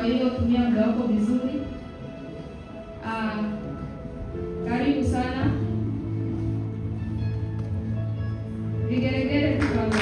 hiyo tumia muda wako vizuri. Karibu sana. Vigelegele tukaanza.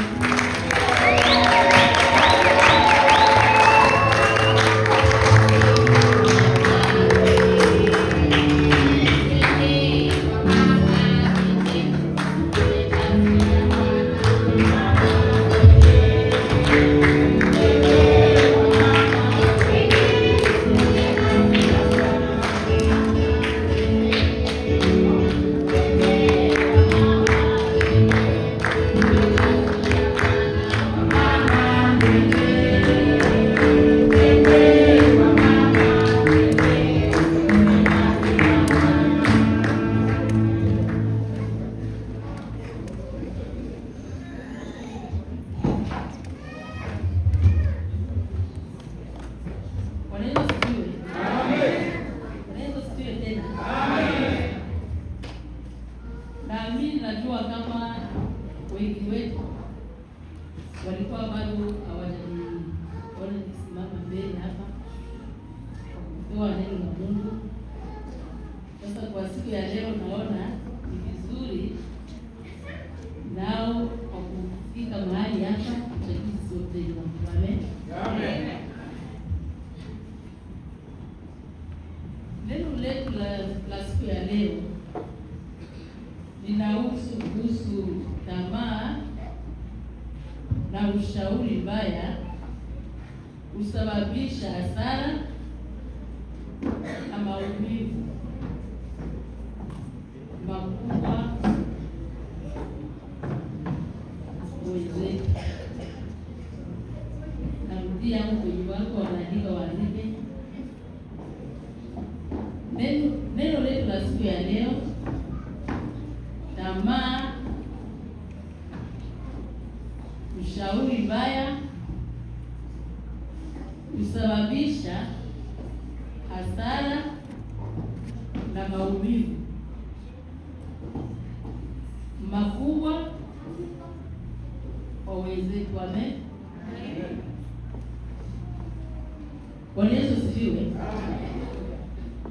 Najua kama wengi wetu walikuwa bado hawajaniona nisimama mbele hapa kutoa neno la Mungu. Sasa kwa siku ya leo naona ni vizuri nao kwa kufika mahali hapa tutajisi sote na Amen. Amen. Neno letu la siku ya leo linahusu kuhusu tamaa na ushauri mbaya husababisha hasara na maumivu makubwa wenzetu. Narudia kwenye wako wanaandika waandike. Neno letu la siku ya leo, tamaa, ushauri mbaya husababisha hasara na maumivu makubwa kwa wenzetu. Amen. Bwana Yesu asifiwe.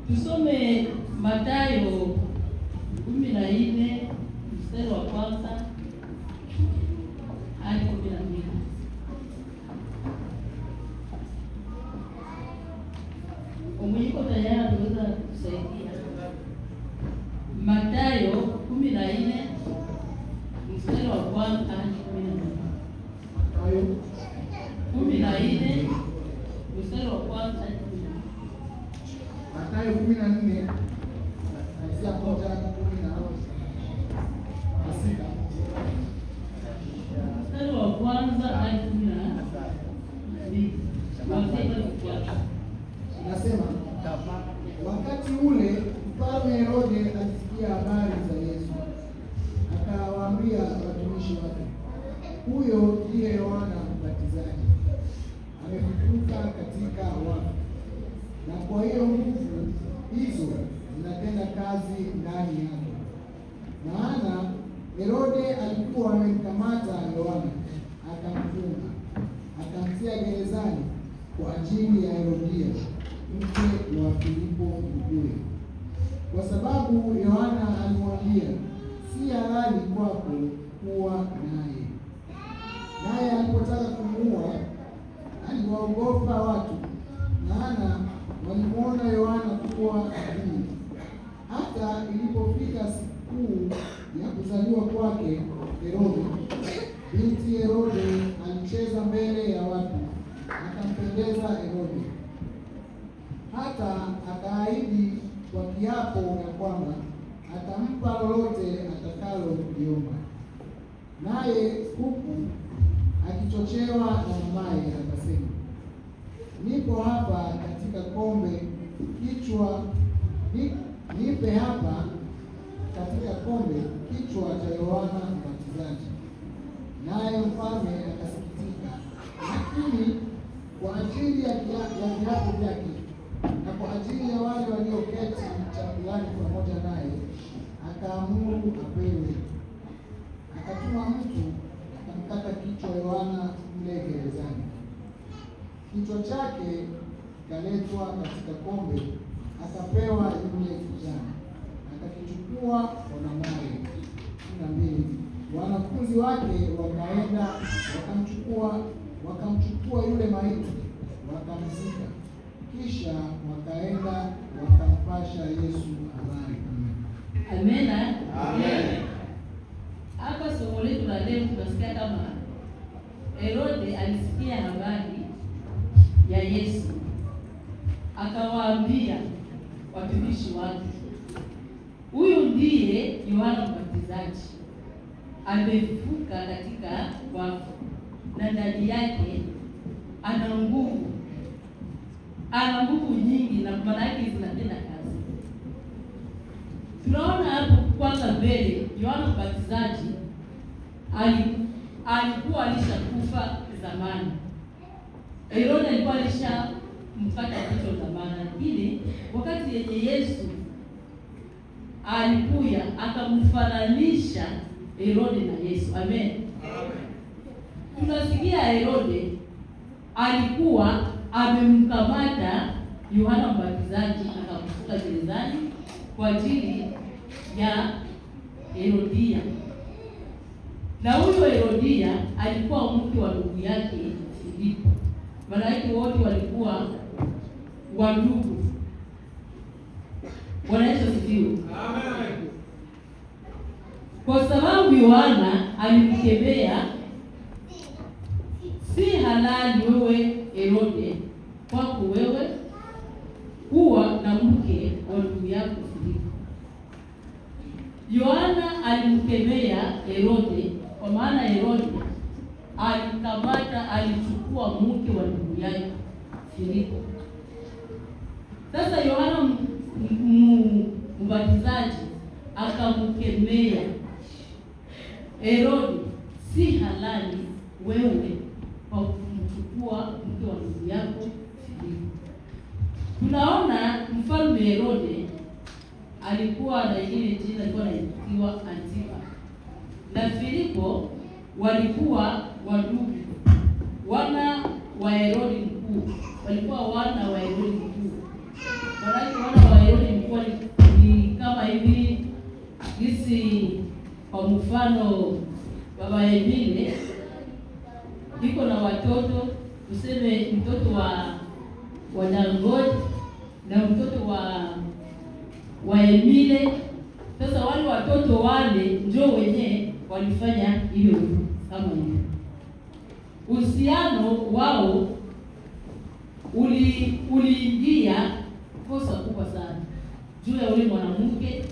Tusome Mathayo 14 mstari wa kwanza hadi 12. Umwiko tayari anaweza kusaidia. Mathayo 14 mstari wa kwanza hadi 12. Mathayo 14 mstari wa kwanza hadi 12. Mathayo 14 kuanzia moja hadi 16. Mstari wa kwanza hadi 12. Nasema, wakati ule Mfalme Herode alisikia habari za Yesu, akawaambia watumishi wake, huyo ndiye Yohana Mbatizaji, amefufuka katika wafu, na kwa hiyo nguvu hizo zinatenda kazi ndani yake. Maana Herode alikuwa amemkamata Yohana, akamfunga, akamtia gerezani kwa ajili ya Herodia, mke wa Filipo nduguye, kwa sababu Yohana alimwambia, si halali kwako kuwa naye. Naye alipotaka kumuua, aliwaogopa watu, maana walimwona Yohana kuwa adui. Hata ilipofika sikukuu ya kuzaliwa kwake Herode, binti Herode alicheza mbele ya watu, akampendeza Herode, hata akaahidi kwa kiapo ya kwamba atampa lolote atakalo kuliomba. Naye huku akichochewa na mamaye akasema, nipo hapa katika kombe nipe hapa katika kombe kichwa cha Yohana Mbatizaji. Naye mfalme akasikitika, lakini kwa ajili ya viapo vyake na kwa ajili ya wale walioketi chakulani pamoja naye, akaamuru apewe. Akatuma mtu akamkata kichwa Yohana mle gerezani. Kichwa chake kikaletwa katika kombe, akapewa yule kijana, akakichukua kwa moyo. 12. Wanafunzi wake wakaenda wakamchukua yule maiti, wakamzika, kisha wakaenda wakampasha Yesu habari. Amena. Amen. Hapa somo letu la leo tunasikia kama Herode alisikia habari ya Yesu, akawaambia watumishi wake, huyu ndiye Yohana Mbatizaji, amefufuka katika wafu, na ndani yake ana nguvu nyingi, na maana yake zinatenda kazi. Tunaona hapo kwanza mbele, Yohana Mbatizaji alikuwa alishakufa zamani. Herode alikuwa alishampata kichwa zamani, lakini wakati yenye Yesu alikuja akamfananisha Herode na Yesu. Amen. Tunasikia Herode alikuwa amemkamata Yohana Mbatizaji akamfuka gerezani kwa ajili ya Herodia. Na huyo Herodia alikuwa mke wa ndugu yake Filipo. Malaika wote walikuwa wa ndugu. Bwana Yesu asifiwe. Amen. Kwa sababu Yohana alimkemea, si halali wewe Herode kwako wewe kuwa na mke wa ndugu yako Filipo. Yohana alimkemea Herode kwa maana Herode alichukua mke wa ndugu yake Filipo. Sasa Yohana Mbatizaji akamkemea Herode, si halali wewe kwa kumchukua mke wa ndugu yako Filipo. Tunaona mfalme Herode alikuwa na ile jina alikuwa anaitwa Antipa, na Filipo walikuwa wadugu, wana wa Herode mkuu, walikuwa wana wa Herode mkuu. Wana wa Herode mkuu ni kama hivi gisi, kwa mfano baba Emile iko na watoto, tuseme mtoto wa Dangote na mtoto wa Emile. Sasa wale watoto wale ndio wenye walifanya hiyo kama hiyo. Uhusiano wao uliingia kosa kubwa sana juu ya ule mwanamke.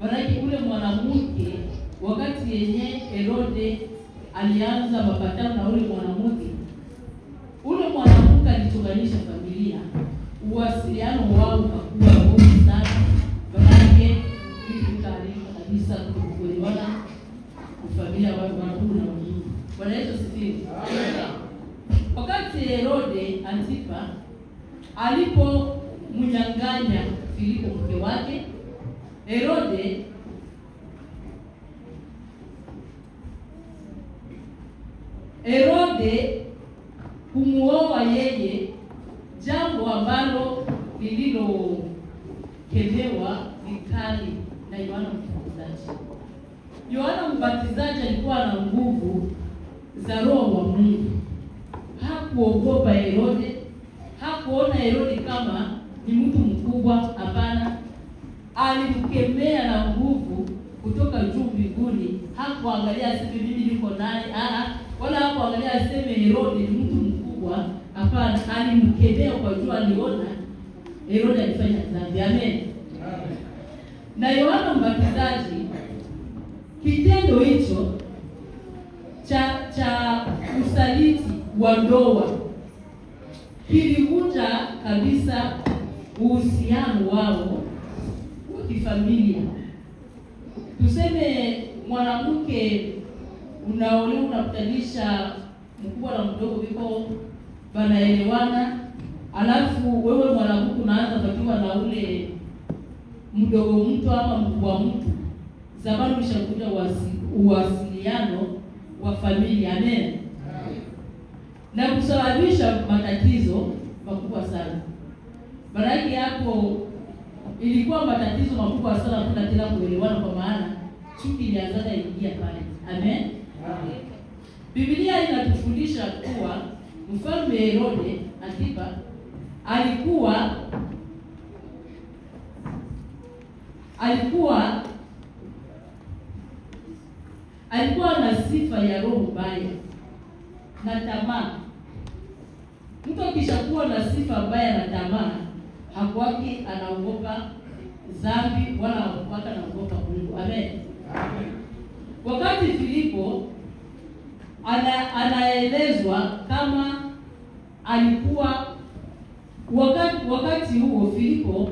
Maana ule mwanamke wakati yenye Herode alianza mapatano na ule mwanamke alichunganisha familia, uwasiliano wao ukakuwa ngumu sana. Maana kitu kabisa kuelewana familia watu na wengine. Bwana Yesu asifiwe. Amen. Wakati Herode Antipa alipomnyang'anya Filipo mke wake, Herode kumuoa yeye, jambo ambalo lililokemewa vikali na Yohana Mbatizaji. Yohana Mbatizaji alikuwa na nguvu za Roho wa Mungu. Hakuogopa Herode, hakuona Herode kama ni mtu mkubwa. Hapana, alimkemea na nguvu kutoka juu mbinguni. Hakuangalia aseme mimi niko naye, wala hakuangalia aseme Herode ni mtu mkubwa. Hapana, alimkemea kwa juu, aliona Herode alifanya dhambi. Amen. Na Yohana Mbatizaji, kitendo hicho cha usaliti wa ndoa kilivunja kabisa uhusiano wao wa kifamilia. Tuseme mwanamke unaolewa, unakutanisha mkubwa na mdogo, viko banaelewana, alafu wewe mwanamke unaanza kukiwa na ule mdogo mtu ama mkubwa mtu, zamani ushakuja uwasiliano wa familia. Amen. Na kusababisha matatizo makubwa sana. Baraki hapo ilikuwa matatizo makubwa sana, kuna tena kuelewana, kwa maana chuki ilianza ingia pale. Amen. Biblia inatufundisha kuwa Mfalme Herode Antipa alikuwa na sifa ya roho mbaya na tamaa. Mtu akishakuwa na sifa mbaya na tamaa, hakuwaki anaogopa dhambi wala hakuwaki anaogopa Mungu. Amen. Wakati Filipo anaelezwa kama alikuwa wakati huo, Filipo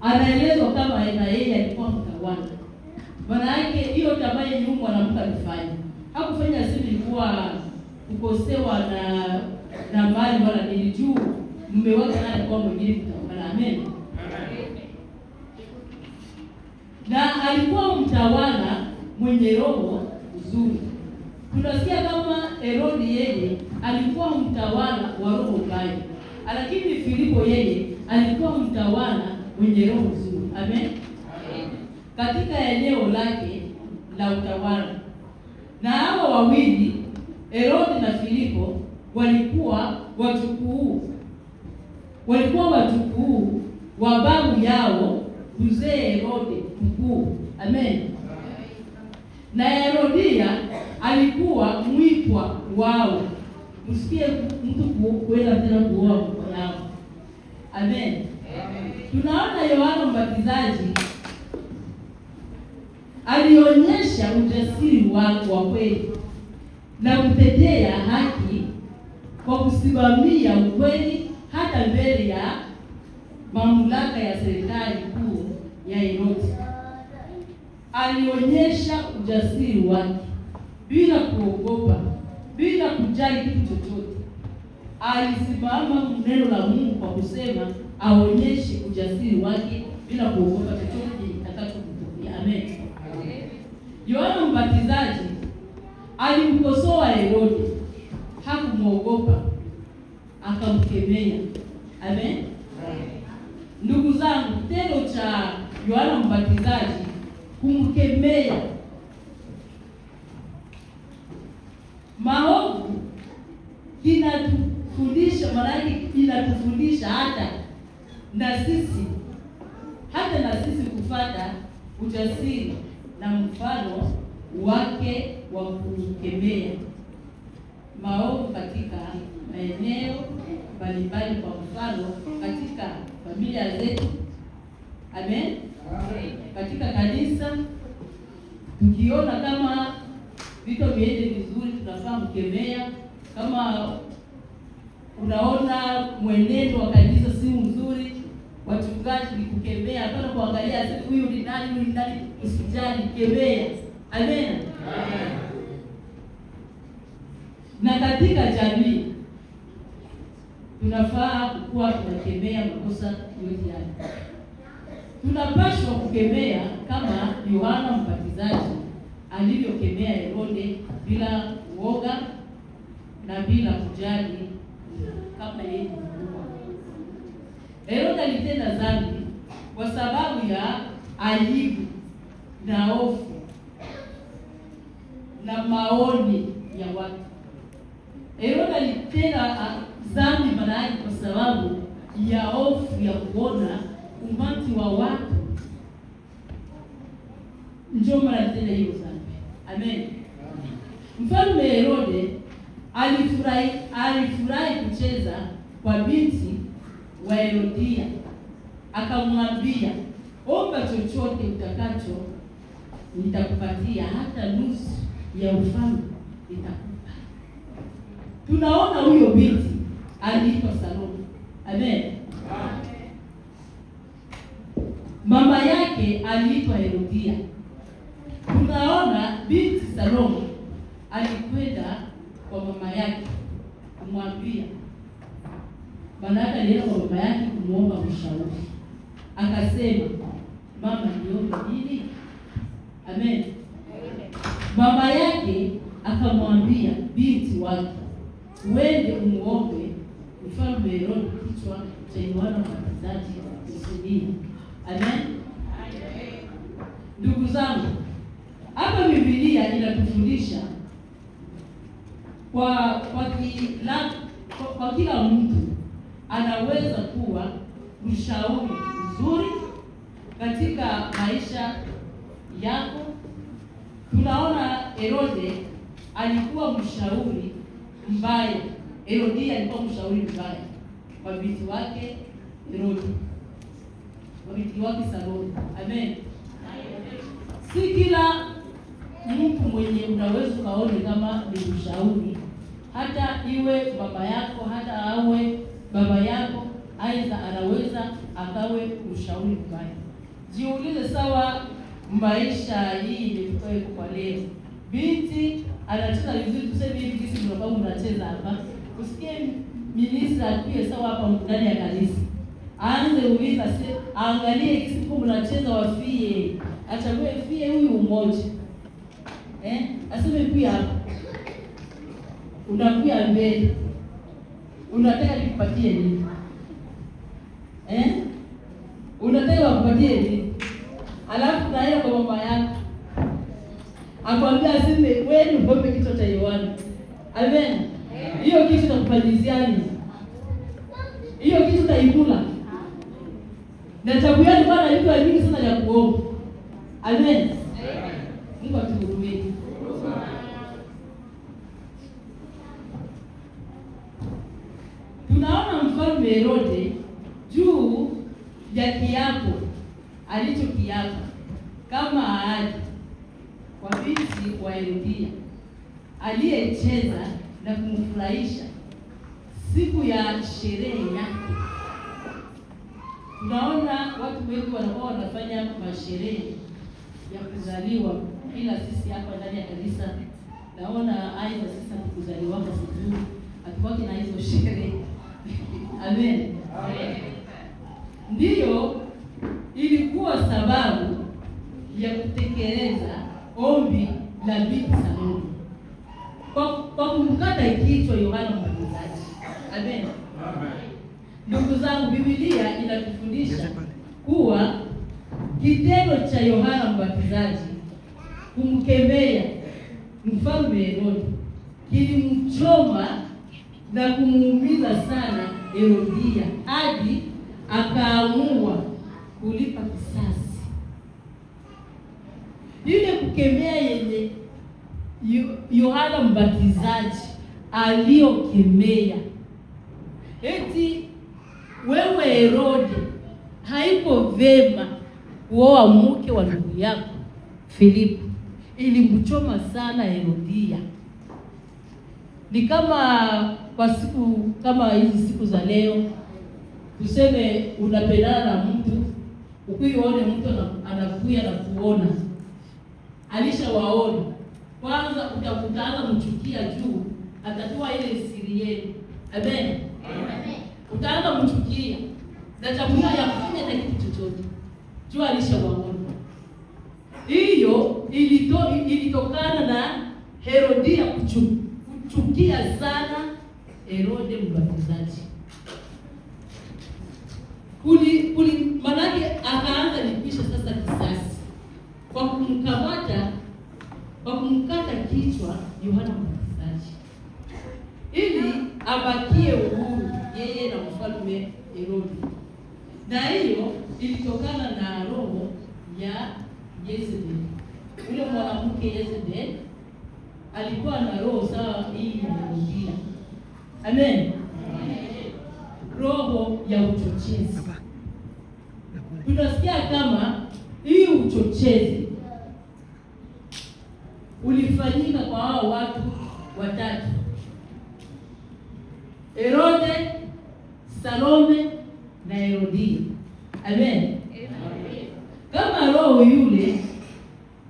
anaelezwa kama na yeye alikuwa mtawala. Maana yake hiyo tamaa yenye mwanamke alifanya, hakufanya sisi ilikuwa kukosewa na mali wala nini, juu mume wake naye alikuwa mwingine mtawala. Amen. Na alikuwa mtawala mwenye roho nzuri. Tunasikia kama Herode yeye alikuwa mtawala wa roho mbaya, lakini Filipo yeye alikuwa mtawala mwenye roho nzuri. Amen. Katika eneo lake la utawala. Na hao wawili, Herode na Filipo, walikuwa wajukuu wa babu yao mzee Herode mkuu. Amen. Na Herodia alikuwa mwitwa wao. Msikie mtu kuenda tena kuoa mko yao. Amen. Tunaona Yohana Mbatizaji alionyesha ujasiri wake wa kweli na kutetea haki kwa kusimamia ukweli hata mbele ya mamlaka ya serikali kuu ya Herode. Alionyesha ujasiri wake bila kuogopa, bila kujali kitu chochote. Alisimama neno la Mungu kwa kusema aonyeshe ujasiri wake bila kuogopa chochote kitakachotokea. Amen. Yohana Mbatizaji alimkosoa Herode, hakumwogopa, akamkemea. Amen. Ndugu zangu, kitendo cha Yohana Mbatizaji kumkemea maovu kinatufundisha, maana inatufundisha hata na sisi kufuata ujasiri na mfano wake wa kukemea maovu katika maeneo mbalimbali, kwa mfano katika familia zetu. Amen. Katika kanisa, tukiona kama vitu viende vizuri, tunafaa kukemea. Kama unaona mwenendo wa kanisa si mzuri, wachungaji ni kukemea, hapana kuangalia huyu ni nani, usijali, kemea. Amen. Na katika jamii tunafaa kuwa tunakemea makosa yote yale. Tunapaswa kukemea kama Yohana Mbatizaji alivyokemea Herode, bila uoga na bila kujali kama yeye ni mkubwa. Herode alitenda dhambi kwa sababu ya aibu na hofu na maoni ya watu. Herode alitenda dhambi maana kwa sababu ya hofu ya kuona umati wa watu. Ndio maana alitenda hiyo dhambi. Amen. Mfalme Herode alifurahi kucheza kwa binti wa Herodia. Akamwambia, omba chochote utakacho nitakupatia, hata nusu ya ufalme nitakupa. Tunaona huyo binti aliitwa Salome. Amen. Mama yake aliitwa Herodia. Tunaona binti Salome alikwenda kwa mama yake kumwambia, maana alienda kwa mama yake kumuomba ushauri. Akasema, mama, niombe nini? Amen. Mama yake akamwambia binti wake, uende umuombe mfalme Herode kichwa cha Yohana Mbatizaji usilia. Amen. Ndugu zangu, hapa Biblia inatufundisha kwa kila mtu anaweza kuwa mshauri mzuri katika maisha yako. Tunaona Herode alikuwa mshauri mbaya. Herodia alikuwa mshauri mbaya kwa binti wake Herode, kwa binti wake Salome. Amen. Si kila mtu mwenye unaweza kaone kama ni mshauri, hata iwe baba yako, hata awe baba yako, aidha anaweza akawe mshauri mbaya. Jiulize, sawa, maisha hii ilikuwa kwa leo. Binti anacheza vizuri, tuseme hivi kisi ndio babu anacheza hapa. Usikie minister akiwa sawa hapa ndani ya kanisa. Aanze uliza, angalie kisi kumbe anacheza wafie. Achague fie huyu mmoja. Aseme pia hapa. Unakuja mbele. Unataka nikupatie nini? Unataka wakupatie nini? Alafu naenda kwa mama yako. Akwambia aseme wewe mbombe kichwa cha Yohana. Amen. Hiyo kitu takufanyiziani. Hiyo kitu taikula. Na chagueni Bwana yuko nyingi sana ya kuomba. Amen. Mungu atuhurumie. Tunaona mfalme Herode juu ya kiapo alichokiapa kama ahadi kwa binti wa Herodia aliyecheza na kumfurahisha siku ya sherehe yake. Tunaona watu wengi wanakuwa wanafanya masherehe ya kuzaliwa, ila sisi hapa ndani ya kanisa naona aidha sisi tukuzaliwa kwa siku hatukwake na hizo sherehe. Amen. Ndiyo ilikuwa sababu ya kutekeleza ombi la binti Salome kwa kumkata kichwa Yohana Mbatizaji. Amen. Ndugu zangu, Biblia inatufundisha kuwa kitendo cha Yohana Mbatizaji kumkemea mfalme Herode kilimchoma na kumuumiza sana Herodia hadi akaamua kulipa kisasi. Ile kukemea yenye Yohana Mbatizaji aliyokemea, eti wewe Herode, haiko vema kuoa mke wa ndugu yako Filipo, ilimchoma sana Herodia. Ni kama kwa siku kama hizi siku za leo, tuseme unapendana na mtu, ukione mtu anakuja na kuona alishawaona, kwanza utakutaanza mchukia juu atatoa ile siri yenu. Amen. Utaanza mchukia na chakula ya kufanya na kitu chochote juu alishawaona. Hiyo ilitokana na Herodia kuchukia sana Herode Mbatizaji. Manake akaanza lipisha sasa kisasi kwa kumkata kichwa Yohana Mbatizaji ili abakie uhuru yeye na mfalme Herode. Na hiyo ilitokana na roho ya Yezebeli. Ule mwanamke Yezebeli alikuwa na roho sawa hii ya Herodia. Amen. Roho ya uchochezi. Tunasikia kama hii uchochezi ulifanyika kwa hao watu watatu: Herode, Salome na Herodia. Amen. Kama roho yule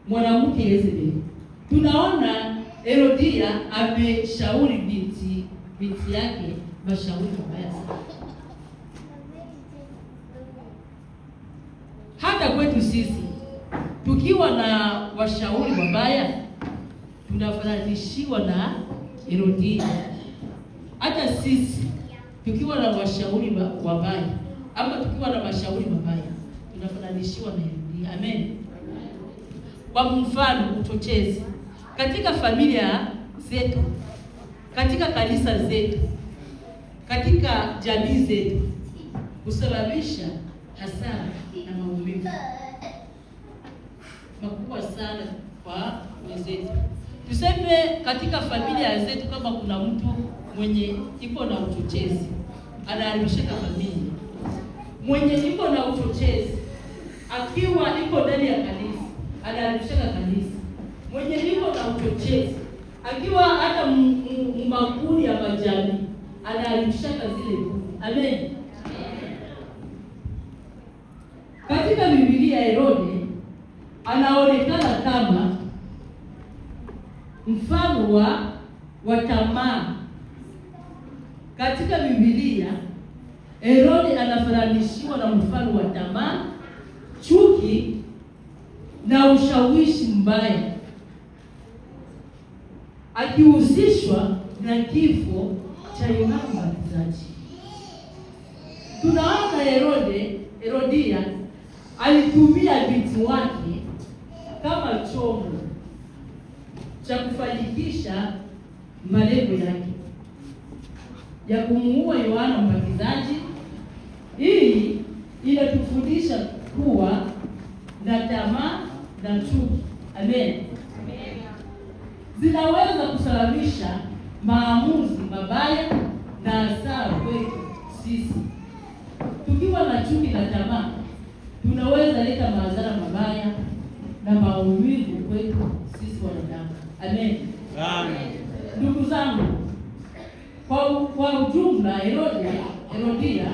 mwanamke Yezebeli, tunaona Herodia ameshauri binti yake mashauri mabaya sana. Hata kwetu sisi tukiwa na washauri mabaya tunafananishiwa na Herodia. Hata sisi tukiwa na washauri wabaya ama tukiwa na mashauri mabaya, tunafananishiwa na Herodia. Amen. Kwa mfano, uchochezi katika familia zetu, katika kanisa zetu, katika jamii zetu, kusababisha hasara na maumivu makubwa sana kwa wenzetu. Tuseme katika familia zetu, kama kuna mtu mwenye iko na uchochezi, anaharibisha familia. Mwenye iko na uchochezi akiwa iko ndani ya kanisa, anaharibisha kanisa. Mwenye iko na uchochezi akiwa hata makundi ya majamii, anaharibisha zile nguvu. Amen. Katika Biblia, Herode anaonekana kama mfano wa tamaa. Katika Biblia, Herode anafananishiwa na mfano wa tamaa, chuki na ushawishi mbaya, akihusishwa na kifo cha Yohana Mbatizaji. Tunaona Herodia alitumia binti wake kama chombo cha kufanikisha malengo yake ya kumuua Yohana Mbatizaji. Hii inatufundisha kuwa na tamaa na chuki, amen, zinaweza kusababisha maamuzi mabaya na hasara kwetu sisi. Tukiwa na chuki na tamaa, tunaweza leta madhara mabaya na maumivu kwetu sisi wanadamu. Amen. Amen. Ndugu zangu, kwa ujumla, Herodia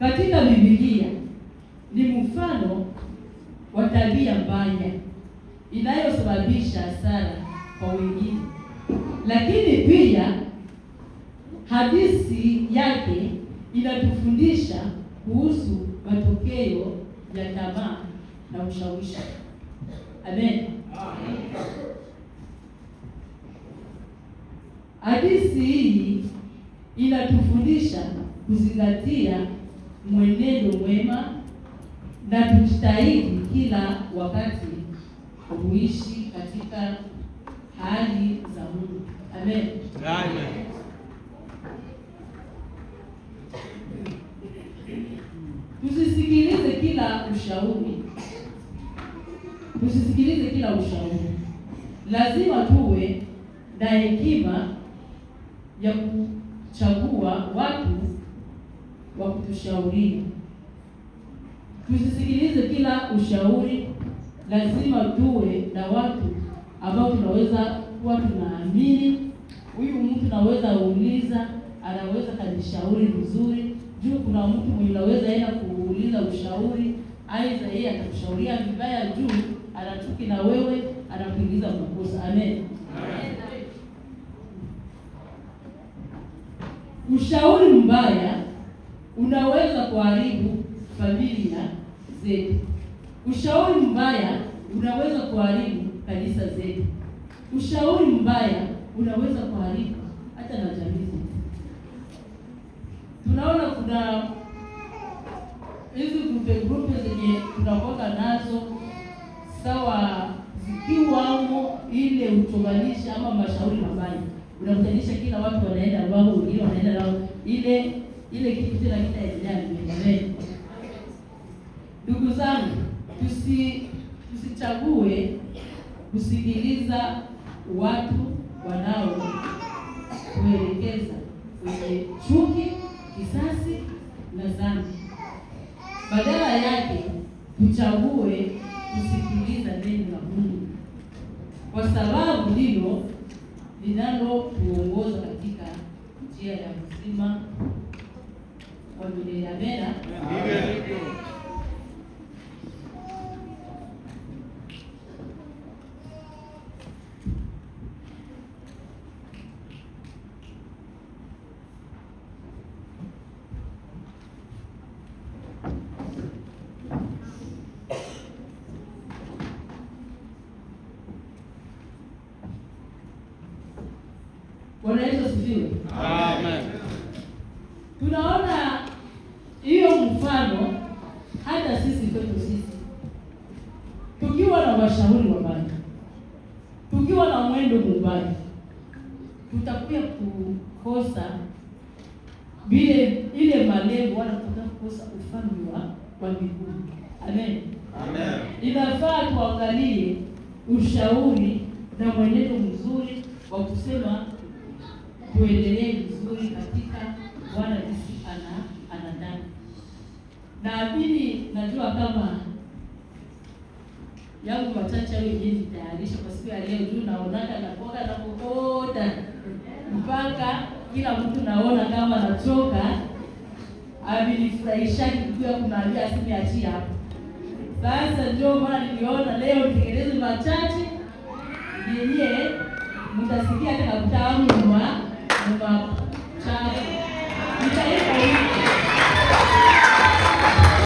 katika Biblia ni mfano wa tabia mbaya inayosababisha hasara kwa wengine, lakini pia hadithi yake inatufundisha kuhusu matokeo ya tamaa na ushawishi. Amen. Hadithi hii inatufundisha kuzingatia mwenendo mwema na tujitahidi kila wakati kuishi katika hali za Mungu. Amen. Amen. Tusisikilize kila ushauri. Lazima tuwe na hekima ya kuchagua watu wa kutushauri. Tusisikilize kila ushauri. Lazima tuwe na watu ambao tunaweza kuwa tunaamini, huyu mtu naweza uuliza, anaweza kanishauri vizuri. Juu kuna mtu mwenye unaweza enda kuuliza ushauri, aidha yeye atakushauria vibaya, juu anachuki na wewe, anakuingiza makosa. Amen. Ushauri mbaya unaweza kuharibu familia zetu. Ushauri mbaya unaweza kuharibu kanisa zetu. Ushauri mbaya unaweza kuharibu hata na jamii zetu. Tunaona kuna hizi grupe zenye tunakoka nazo, sawa, zikiwamo ile utoganisha ama mashauri mabaya, unamtanisha kila watu wanaenda wao, wengine wanaenda wao, ile kitu tena kitaendelea. Ndugu zangu, tusichague kusikiliza watu wanao kuelekeza kwenye chuki, kisasi na dhambi. Badala yake tuchague kusikiliza neno la Mungu, kwa sababu ndilo linalotuongoza katika njia ya uzima wa milele. Amen. Bwana Yesu asifiwe. Amen. Tunaona hiyo mfano hata sisi kwetu sisi. Tukiwa na washauri wabaya, tukiwa na mwendo mbaya, tutakuja kukosa ile malengo, wala tutakosa ufalme wa mbinguni. Amen. Amen. Inafaa tuangalie ushauri na mwenendo mzuri wa kusema tuendelee vizuri katika Bwana Yesu anadani. Na mimi najua kama yangu machache au yenyewe nitayarisha kwa siku ya leo, juu naonaka na kuoga na kokota mpaka kila mtu naona kama nachoka. Amenifurahisha kitu kunaambia asiniachie hapo. Sasa ndio maana niliona leo nitengeneze machache yenyewe mtasikia hata kutamu mwa chache. Nitaipa